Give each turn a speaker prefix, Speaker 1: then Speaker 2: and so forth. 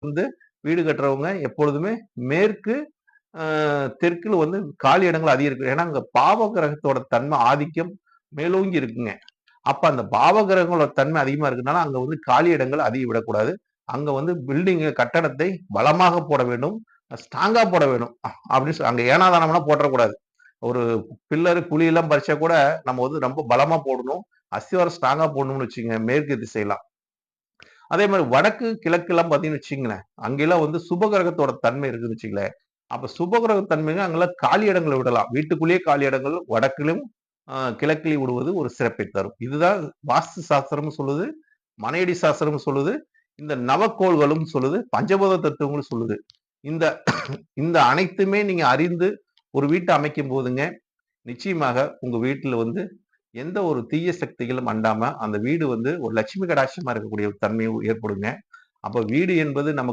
Speaker 1: வந்து வீடு கட்டுறவங்க எப்பொழுதுமே மேற்கு, அ தெற்குல வந்து காலி இடங்கள் அதிகம் இருக்கு. ஏன்னா, அங்க பாவ கிரகத்தோட தன்மை ஆதிக்கம் மேலோங்கி இருக்குங்க. அப்ப அந்த பாவ கிரகங்களோட தன்மை அதிகமா இருக்கனால, அங்க வந்து காலி இடங்கள் அதிகம் விடக்கூடாது. அங்க வந்து கட்டடத்தை பலமாக போட வேண்டும். ஸ்ட்ராங்கா போட வேணும். அப்படின்னு அங்க ஏனாதானம்லாம் போட்றக்கூடாது. ஒரு பில்லர், குழியெல்லாம் பறிச்சா கூட நம்ம வந்து ரொம்ப பலமா போடணும். அஸ்திவாரம் ஸ்ட்ராங்கா போடணும்னு வச்சுக்கங்க, மேற்கு திசைலாம். அதே மாரி வடக்கு, கிழக்குலாம் பார்த்தீங்கன்னு வச்சுக்கங்களேன், அங்கெல்லாம் வந்து சுபகிரகத்தோட தன்மை இருக்குன்னு வச்சுக்கங்களேன். அப்ப சுபகிரக தன்மைங்க அங்கெல்லாம் காலி இடங்கள விடலாம். வீட்டுக்குள்ளேயே காலி இடங்கள் வடக்கிலும், கிழக்கிலும் விடுவது ஒரு சிறப்பை தரும். இதுதான் வாஸ்து சாஸ்திரமும் சொல்லுது, மனையடி சாஸ்திரமும் சொல்லுது, இந்த நவக்கோள்களும் சொல்லுது, பஞ்சபூத தத்துவங்களும் சொல்லுது. இந்த இந்த அனைத்துமே நீங்க அறிந்து ஒரு வீட்ட அமைக்கும் போதுங்க, நிச்சயமாக உங்க வீட்ல வந்து எந்த ஒரு தீய சக்திகளும் அண்டாம, அந்த வீடு வந்து ஒரு லட்சுமி கடாட்சமா இருக்கக்கூடிய ஒரு தன்மை ஏற்படுங்க. அப்ப வீடு என்பது நமக்கு